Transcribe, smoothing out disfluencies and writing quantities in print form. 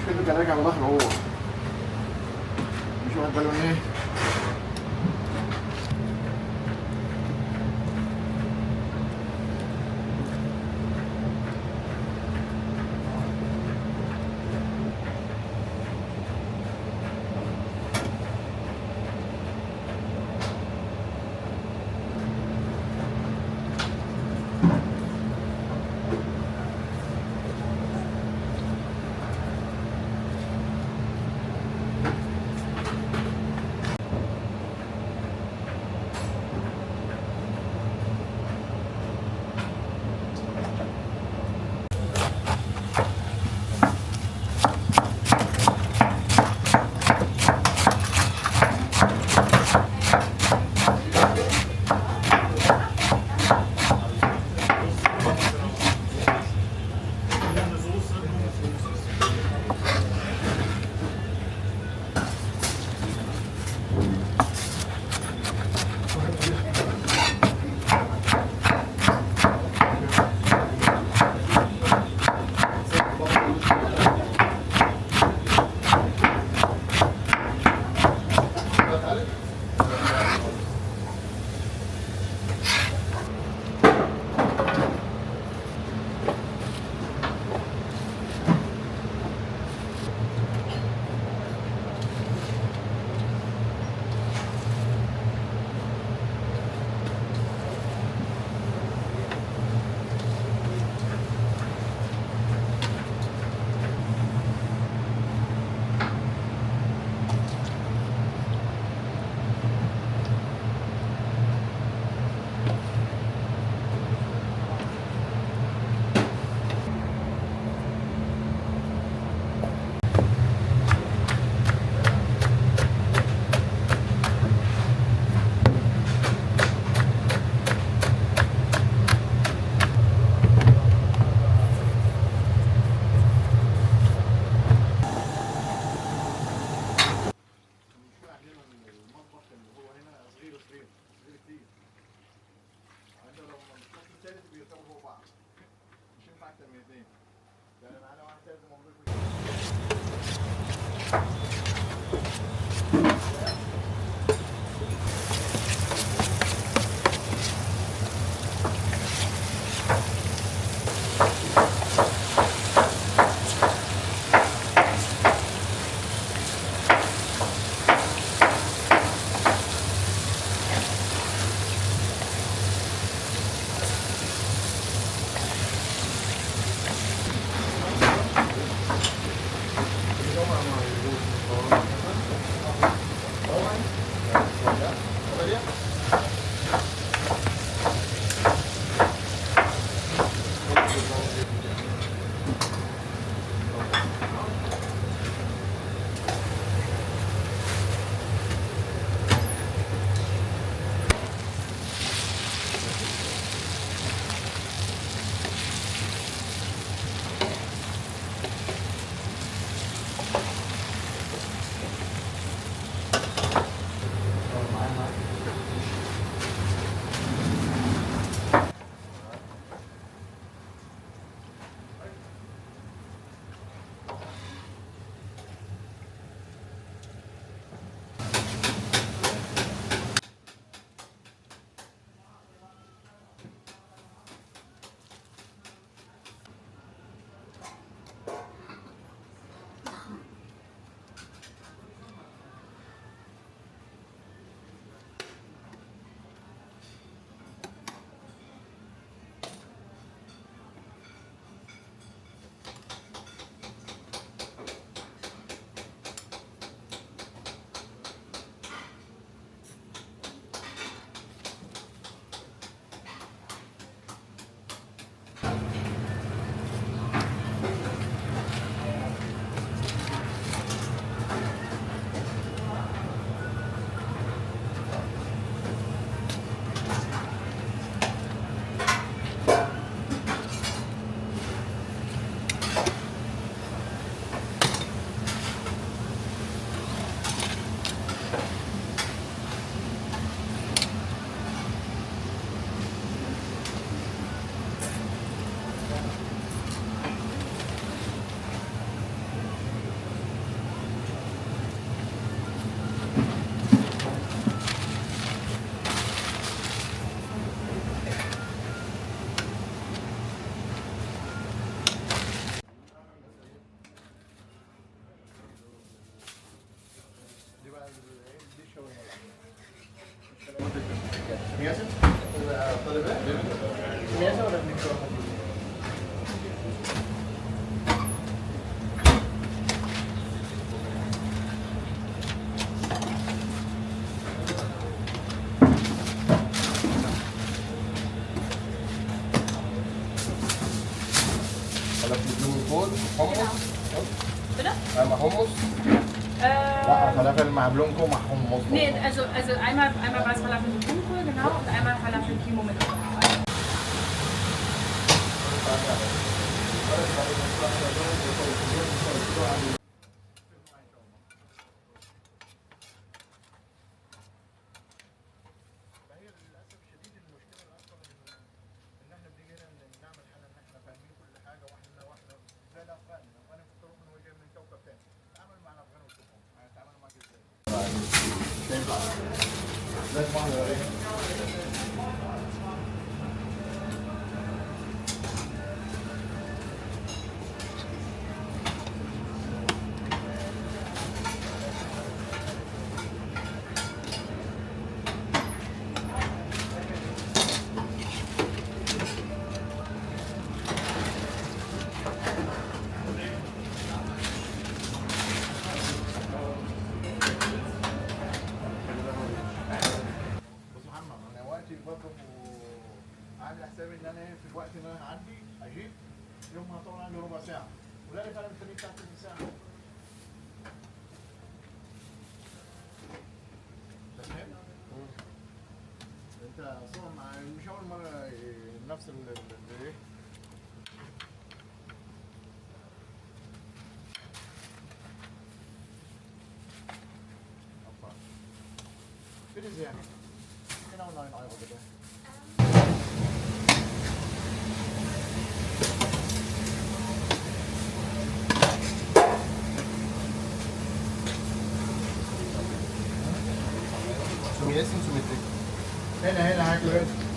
مشكلته كان راجع بظهره هو، مش واخد باله من ايه. فلافل من فوق حمص. Bitte? Einmal Hummus. لا فلافل مع بلونكو مع حمص. Nee, also einmal war es Falafel mit Blumenkohl, genau, und einmal Falafel Kimo mit Avocado. فهي للاسف الشديد المشكله الاكبر ان احنا بنيجي هنا نعمل حاله ان احنا فاهمين كل حاجه واحنا زي الافغان. الافغان كنت اروح من وجه من كوكب تاني. تعامل مع الافغان وشوفهم هيتعاملوا معاك ازاي. لازم واحده ولا ايه؟ بص محمد انا وقتي برضه عامل حسابي ان انا في الوقت اللي انا هعدي اجيب يوم ما هطول عندي ربع ساعه ولا فعلا الفريق بتاعت تلت ساعه. تمام؟ انت اصلا مش اول مره نفس ايه Bitte sehr. Genau 9 Euro bitte. Zum Essen, zum Mittag. هنا هاكل